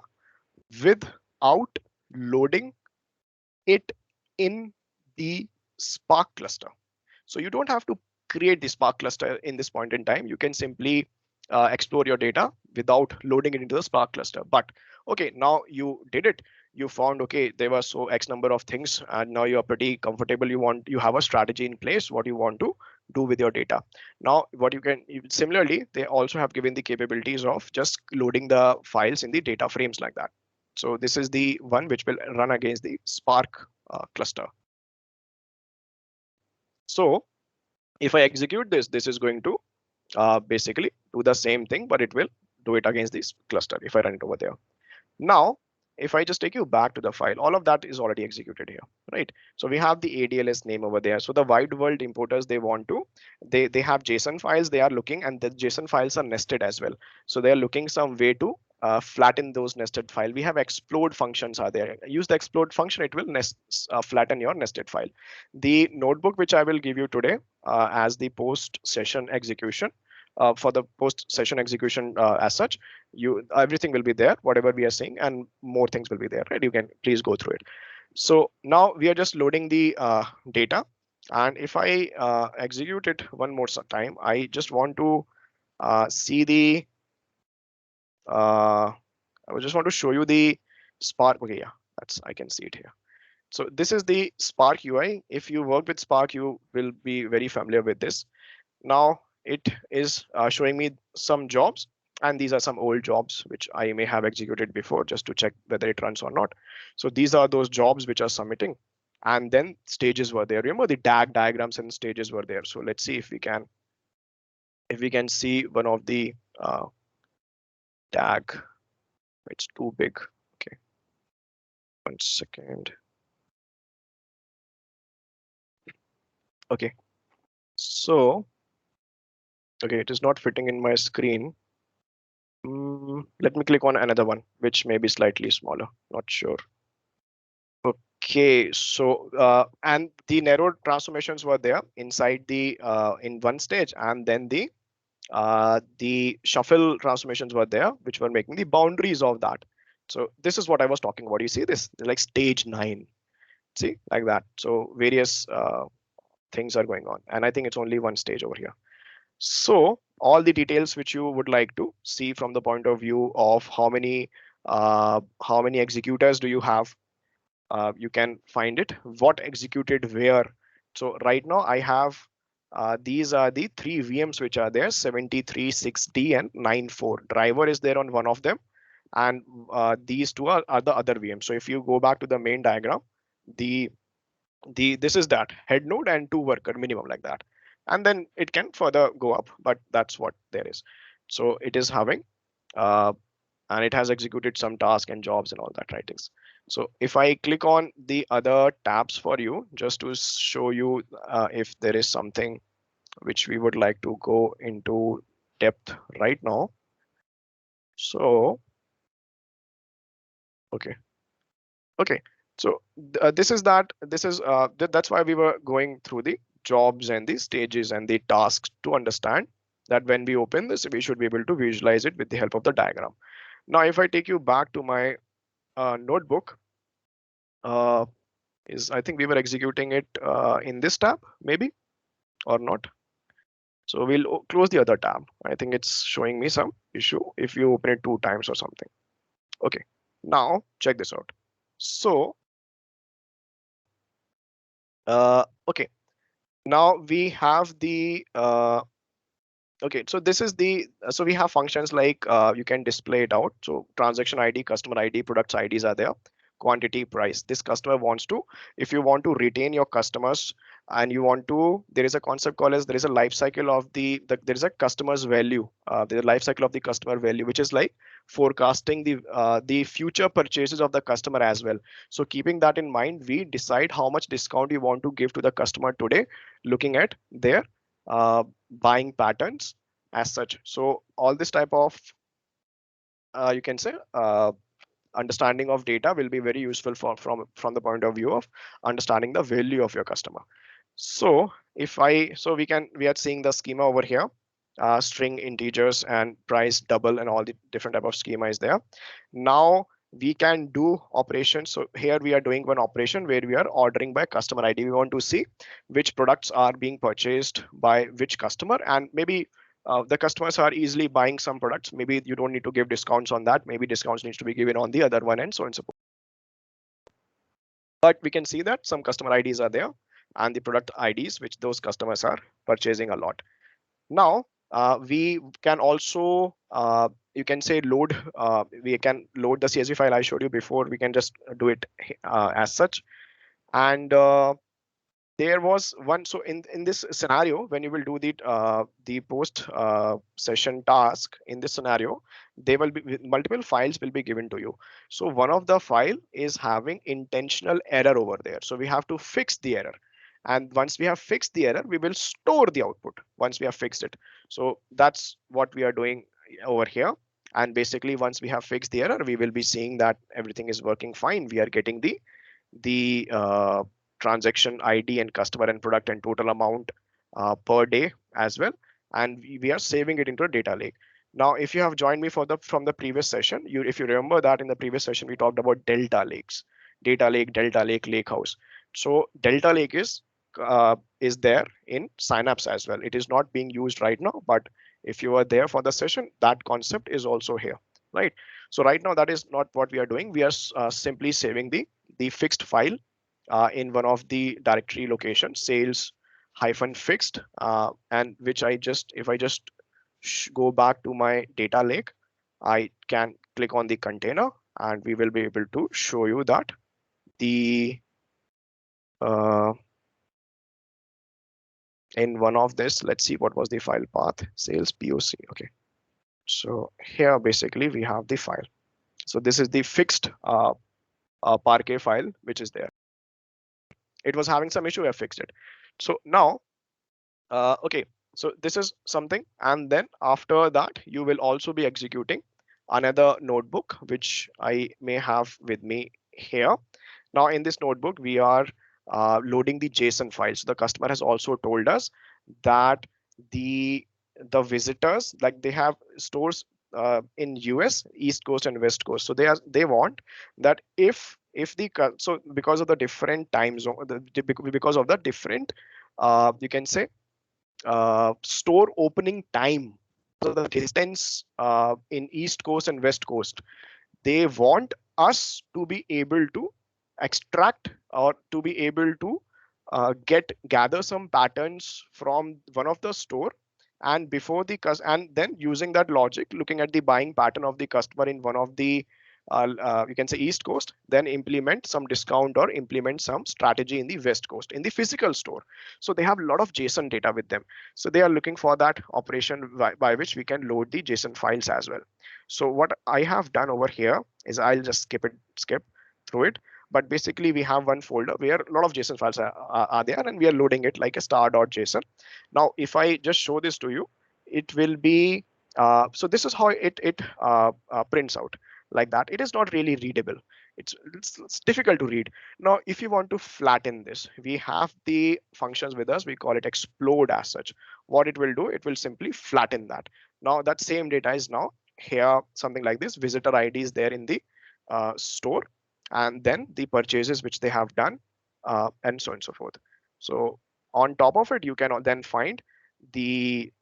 without loading it in the Spark cluster. So you don't have to create the Spark cluster in this point in time. You can simply explore your data without loading it into the Spark cluster. But okay, now you did it. You found, okay, there were so X number of things, and now you're pretty comfortable. You have a strategy in place, what you want to do with your data. Now, similarly, they also have given the capabilities of just loading the files in the data frames like that. So this is the one which will run against the Spark cluster. So if I execute this, this is going to basically do the same thing, but it will do it against this cluster if I run it over there. Now, if I just take you back to the file, all of that is already executed here, right? So we have the ADLS name over there. So the wide world importers, they have JSON files they are looking, and the JSON files are nested as well. So they are looking some way to flatten those nested file. We have explode functions are there. Use the explode function, it will flatten your nested file. The notebook which I will give you today as the post session execution, for the post session execution as such, everything will be there, whatever we are saying, and more things will be there, right? You can please go through it. So now we are just loading the data, and if I execute it one more time, I just want to see the I just want to show you the Spark. Okay, yeah, I can see it here. So this is the Spark UI. If you work with Spark, you will be very familiar with this. Now it is showing me some jobs, and these are some old jobs which I may have executed before just to check whether it runs or not. So these are those jobs which are submitting, and then stages were there. Remember the DAG diagrams and stages were there. So let's see if we can see one of the uh, tag. It's too big. Okay, 1 second. Okay, so okay, it is not fitting in my screen. Let me click on another one, which may be slightly smaller. Not sure. Okay, so and the narrow transformations were there inside the in one stage, and then the shuffle transformations were there, which were making the boundaries of that. So this is what I was talking about. You see this, like stage 9. See, like that. So various things are going on, and I think it's only one stage over here. So all the details which you would like to see from the point of view of how many executors do you have, you can find it, what executed where. So right now I have these are the three VMs which are there: 73, 6D, and 94. Driver is there on one of them, and these two are the other VMs. So if you go back to the main diagram, the this is that head node and two worker minimum, like that, and then it can further go up, but that's what there is. So it is having uh, and it has executed some task and jobs and all that writings. So if I click on the other tabs for you, just to show you if there is something which we would like to go into depth right now. So okay, okay. So this is that's why we were going through the jobs and the stages and the tasks to understand that when we open this, we should be able to visualize it with the help of the diagram. Now, if I take you back to my notebook, uh, is I think we were executing it in this tab, maybe, or not. So we'll close the other tab. I think it's showing me some issue if you open it 2 times or something. Okay, now check this out. So, okay, now we have the okay, so this is the so we have functions like you can display it out. So transaction ID, customer ID, products IDs are there. Quantity, price. This customer wants to, if you want to retain your customers and you want to, there is a concept called as there is a life cycle of there is a customer's value. There is a life cycle of the customer value, which is like forecasting the future purchases of the customer as well. So keeping that in mind, we decide how much discount we want to give to the customer today, looking at their buying patterns as such. So all this type of you can say understanding of data will be very useful from the point of view of understanding the value of your customer. So if I so we are seeing the schema over here, string, integers, and price, double, and all the different type of schema is there. Now we can do operations. So here we are doing one operation where we are ordering by customer ID. We want to see which products are being purchased by which customer, and maybe the customers are easily buying some products. Maybe you don't need to give discounts on that. Maybe discounts needs to be given on the other one, and so on and so forth. But we can see that some customer IDs are there and the product IDs which those customers are purchasing a lot. Now we can also you can say load we can load the CSV file I showed you before. We can just do it as such. And there was one, so in this scenario, when you will do the post session task, in this scenario they will be multiple files will be given to you. So one of the file is having intentional error over there, so we have to fix the error. And once we have fixed the error, we will store the output once we have fixed it. So that's what we are doing over here. And basically once we have fixed the error, we will be seeing that everything is working fine. We are getting the transaction ID and customer and product and total amount per day as well. And we are saving it into a data lake. Now, if you have joined me from the previous session, if you remember that in the previous session, we talked about delta lakes, delta lake, lake house. So delta lake is there in Synapse as well. It is not being used right now, but if you are there for the session, that concept is also here, right? So right now, that is not what we are doing. We are simply saving the fixed file in one of the directory locations, sales hyphen fixed, and which if I just go back to my data lake, I can click on the container and we will be able to show you that the uh, in one of this, let's see what was the file path, sales POC. Okay. So here basically we have the file. So this is the fixed Parquet file which is there. It was having some issue. I fixed it. So now, okay. So this is something, and then after that, you will also be executing another notebook which I may have with me here. Now in this notebook, we are loading the JSON files. The customer has also told us that the the visitors, like they have stores in US East Coast and West Coast. So they want that if so because of the different time zone, because of the different you can say store opening time, so the distance in East Coast and West Coast, they want us to be able to extract or to be able to gather some patterns from one of the store, and before the and then using that logic, looking at the buying pattern of the customer in one of the you can say East Coast, then implement some discount or implement some strategy in the West Coast in the physical store. So they have a lot of JSON data with them, so they are looking for that operation by which we can load the JSON files as well. So what I have done over here is I'll just skip through it. But basically we have one folder where a lot of JSON files are there, and we are loading it like a star.json. Now, if I just show this to you, it will be, so this is how it prints out like that. It is not really readable. It's difficult to read. Now, if you want to flatten this, we have the functions with us. We call it explode as such. What it will do, it will simply flatten that. Now that same data is now here, something like this. Visitor ID is there in the store, and then the purchases which they have done, and so on and so forth. So on top of it, you can then find the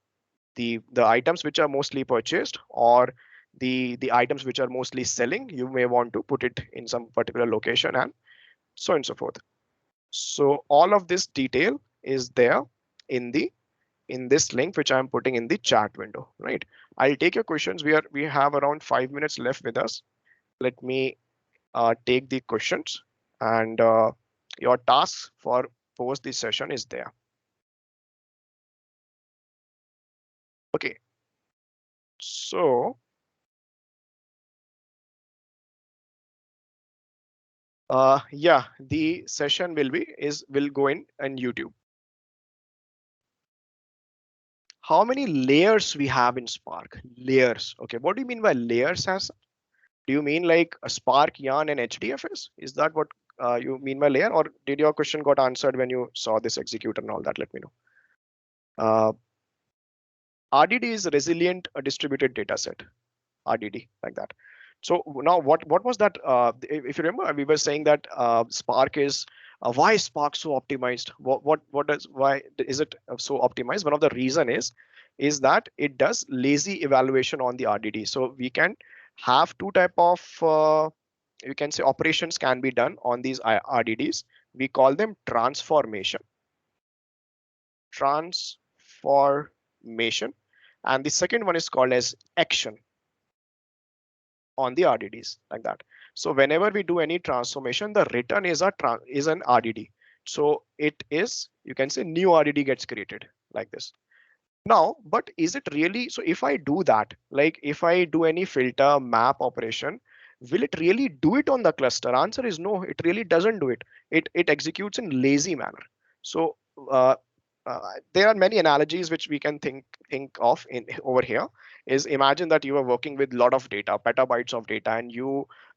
the items which are mostly purchased, or the items which are mostly selling. You may want to put it in some particular location, and so on and so forth. So all of this detail is there in the in this link which I'm putting in the chat window, right? I'll take your questions. We have around 5 minutes left with us. Let me take the questions, and your task for post this session is there. Okay, so yeah, the session will go in YouTube. How many layers we have in Spark? Layers. Okay, what do you mean by layers? As do you mean like a Spark, Yarn, and HDFS? Is that what you mean by layer, or did your question got answered when you saw this executor and all that? Let me know. RDD is resilient distributed data set. RDD, like that. So now what was that? If you remember, we were saying that Spark is why is Spark so optimized? What does why is it so optimized? One of the reason is that it does lazy evaluation on the RDD. So we can have two type of you can say operations can be done on these RDDs. We call them transformation, and the second one is called as action on the RDDs, like that. So whenever we do any transformation, the return is is an RDD. So it is, you can say, new RDD gets created like this. Now, but is it really, so if I do that, like if I do any filter map operation, will it really do it on the cluster? Answer is no, it really doesn't do it. It executes in lazy manner. So uh, there are many analogies which we can think of in over here. Is imagine that you are working with a lot of data, petabytes of data,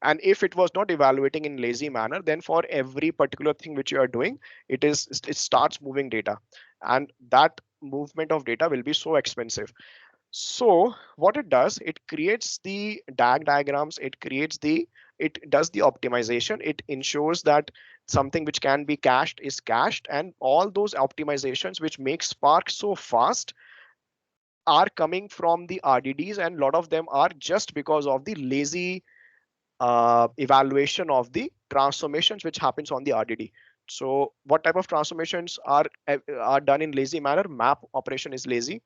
and if it was not evaluating in lazy manner, then for every particular thing which you are doing, it starts moving data, and that movement of data will be so expensive. So what it does, it creates the DAG diagrams, it does the optimization, it ensures that something which can be cached is cached, and all those optimizations which make Spark so fast are coming from the RDDs, and a lot of them are just because of the lazy evaluation of the transformations which happens on the RDD. So what type of transformations are done in lazy manner? Map operation is lazy,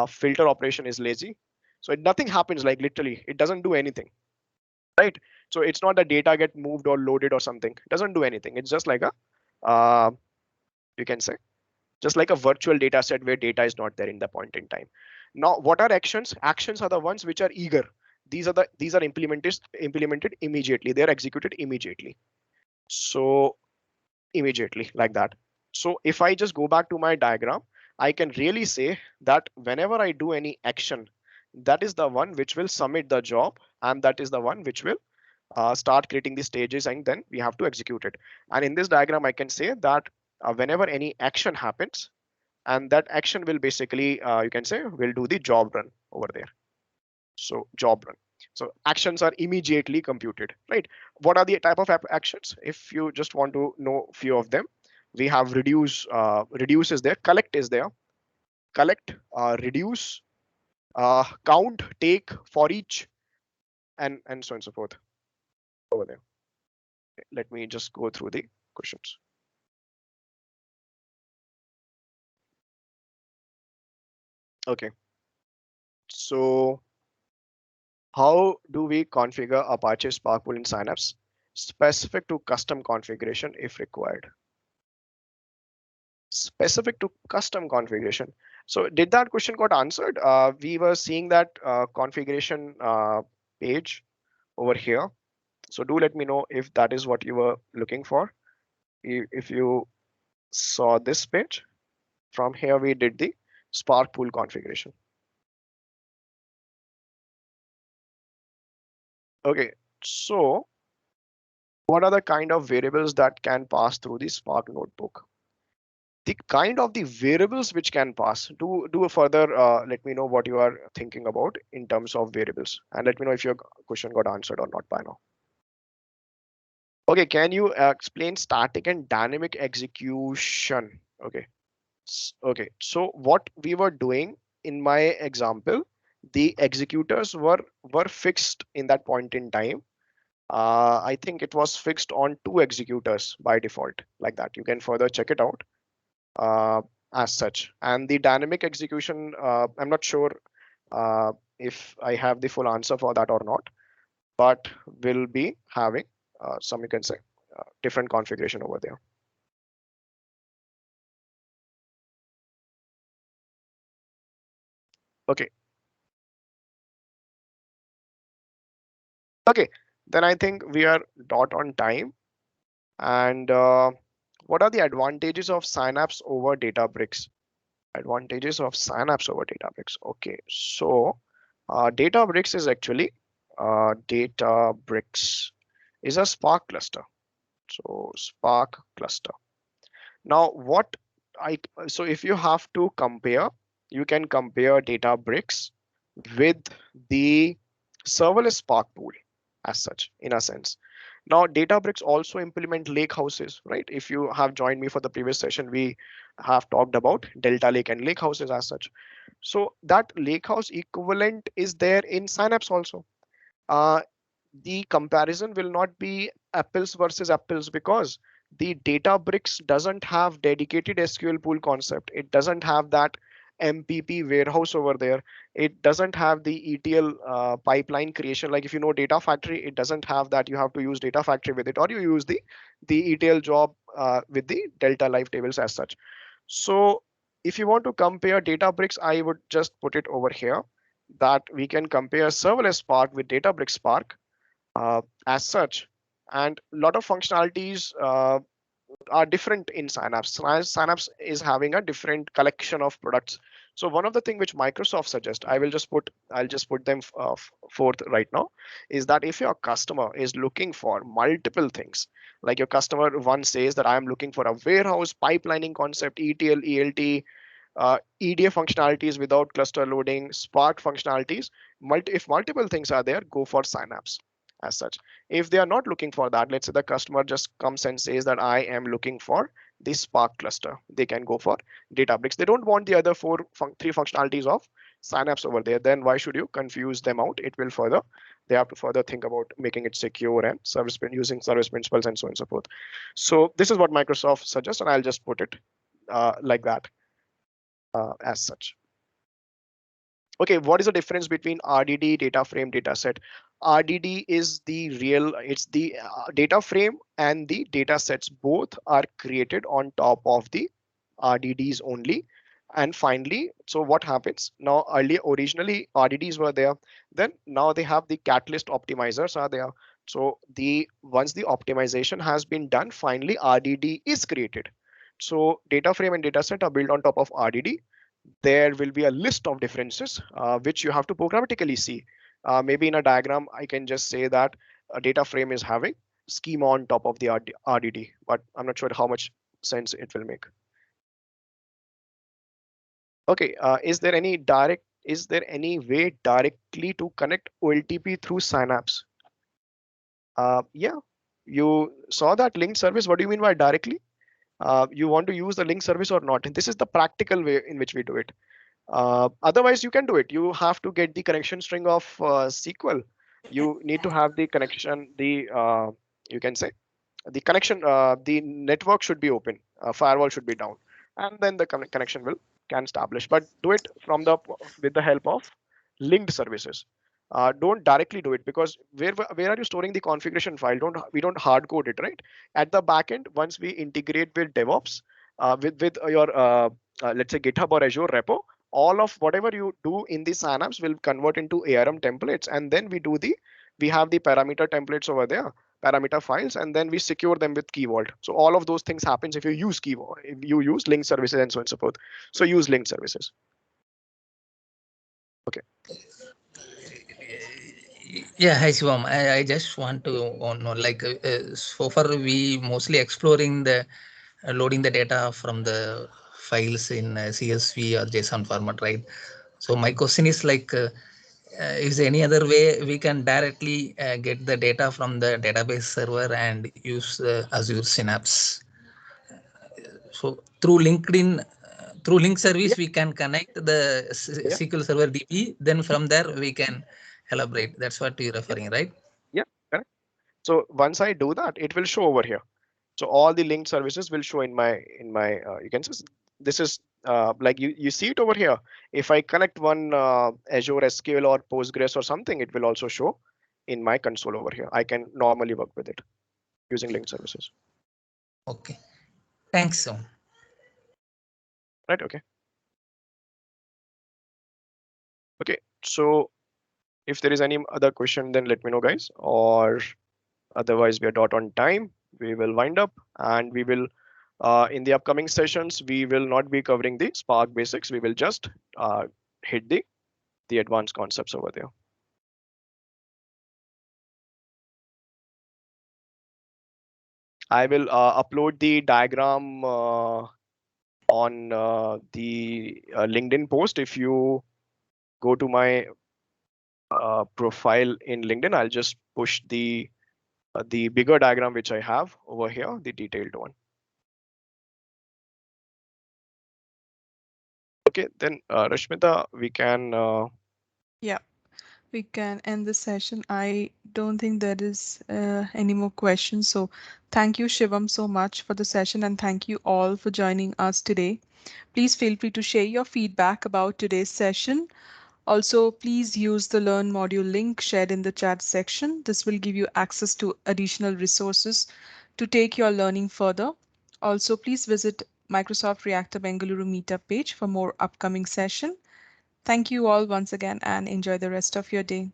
filter operation is lazy. So nothing happens, like literally, it doesn't do anything, right? So it's not that data get moved or loaded or something. It doesn't do anything. It's just like a, you can say, just like a virtual data set where data is not there in the point in time. Now, what are actions? Actions are the ones which are eager. These are implemented immediately. They are executed immediately. So immediately like that. So if I just go back to my diagram, I can really say that whenever I do any action, that is the one which will submit the job, and that is the one which will start creating the stages, and then we have to execute it. And in this diagram, I can say that whenever any action happens, and that action will basically, you can say, will do the job run over there. So job run. So actions are immediately computed, right? What are the type of actions? If you just want to know few of them, we have reduce. Reduce is there. Collect is there. Collect, reduce, count, take, for each, and so on and so forth over there. Let me just go through the questions. Okay. So how do we configure Apache Spark pool in Synapse? Specific to custom configuration if required. Specific to custom configuration. So did that question got answered? We were seeing that configuration page over here. So do let me know if that is what you were looking for. If you saw this page, from here we did the Spark pool configuration. Okay, so what are the kind of variables that can pass through the Spark notebook? The kind of the variables which can pass. Do a further. Let me know what you are thinking about in terms of variables, and let me know if your question got answered or not by now. Okay, can you explain static and dynamic execution? Okay, okay. So what we were doing in my example, the executors were fixed in that point in time. I think it was fixed on two executors by default, like that. You can further check it out uh, as such. And the dynamic execution, I'm not sure if I have the full answer for that or not, but we'll be having some, you can say, different configuration over there. Okay, okay. Then I think we are dot on time. And what are the advantages of Synapse over Databricks? Advantages of Synapse over Databricks. Okay, so Databricks is actually Databricks is a Spark cluster. So Spark cluster. Now, what I so if you have to compare, you can compare Databricks with the serverless Spark pool as such, in a sense. Now, Databricks also implement lake houses, right? If you have joined me for the previous session, we have talked about Delta Lake and lake houses as such. So that lakehouse equivalent is there in Synapse also. Uh, the comparison will not be apples versus apples because the Databricks doesn't have dedicated SQL pool concept. It doesn't have that MPP warehouse over there. It doesn't have the ETL pipeline creation. Like if you know Data Factory, it doesn't have that. You have to use Data Factory with it, or you use the ETL job with the Delta Live tables as such. So if you want to compare Databricks, I would just put it over here that we can compare serverless Spark with Databricks Spark as such. And a lot of functionalities are different in Synapse. Synapse is having a different collection of products. So one of the things which Microsoft suggests, I'll just put them forth right now, is that if your customer is looking for multiple things, like your customer one says that I am looking for a warehouse pipelining concept, ETL, ELT, EDA functionalities without cluster loading, Spark functionalities. If multiple things are there, go for Synapse as such. If they are not looking for that, let's say the customer just comes and says that I am looking for the Spark cluster, they can go for Databricks. They don't want the other three functionalities of Synapse over there. Then why should you confuse them out? It will further, they have to further think about making it secure and using service principles and so on and so forth. So this is what Microsoft suggests, and I'll just put it like that as such. Okay, what is the difference between RDD, data frame, dataset? RDD is the real, it's the data frame, and the data sets both are created on top of the RDDs only. And finally, so what happens now? Earlier, originally RDDs were there. Then now they have the catalyst optimizers are there. So the once the optimization has been done, finally RDD is created. So data frame and dataset are built on top of RDD. There will be a list of differences which you have to programmatically see. Maybe in a diagram, I can just say that a data frame is having schema on top of the RDD, but I'm not sure how much sense it will make. Okay, is there any way directly to connect OLTP through Synapse? Yeah, you saw that linked service. What do you mean by directly? You want to use the link service or not? This is the practical way in which we do it. Otherwise, you can do it. You have to get the connection string of SQL. You need to have the connection, you can say the connection, the network should be open, firewall should be down, and then the connection will can establish. But do it from the with the help of linked services. Don't directly do it, because where are you storing the configuration file? Don't We don't hard code it, right? At the back end, once we integrate with DevOps, with your let's say GitHub or Azure repo, all of whatever you do in the Synapse will convert into ARM templates, and then we have the parameter templates over there, parameter files, and then we secure them with Key Vault. So all of those things happens if you use Key Vault, if you use linked services and so on and so forth. So use linked services. Okay. Yeah, hi Shivam. I just want to know, like, so far we mostly exploring the loading the data from the files in CSV or JSON format, right? So my question is like, is there any other way we can directly get the data from the database server and use Azure Synapse? So through LinkedIn, through link Yeah, service, we can connect the yeah, SQL Server DB. Then from there we can elaborate. That's what you're yeah, referring, right? yeah. Correct. So once I do that, it will show over here. So all the linked services will show in my you can see this is like you see it over here. If I connect one Azure SQL or Postgres or something, it will also show in my console over here. I can normally work with it using linked services. Okay. Thanks, so. Right? Okay. Okay. So if there is any other question, then let me know, guys. Or otherwise, we are dot on time. We will wind up, and we will in the upcoming sessions, we will not be covering the Spark basics. We will just hit the advanced concepts over there. I will upload the diagram on the LinkedIn post. If you go to my profile in LinkedIn, I'll just push the bigger diagram which I have over here, the detailed one. Okay, then Rashmita, we can. Yeah, we can end the session. I don't think there is any more questions. So thank you, Shivam, so much for the session, and thank you all for joining us today. Please feel free to share your feedback about today's session. Also, please use the Learn module link shared in the chat section. This will give you access to additional resources to take your learning further. Also, please visit Microsoft Reactor Bengaluru meetup page for more upcoming session. Thank you all once again and enjoy the rest of your day.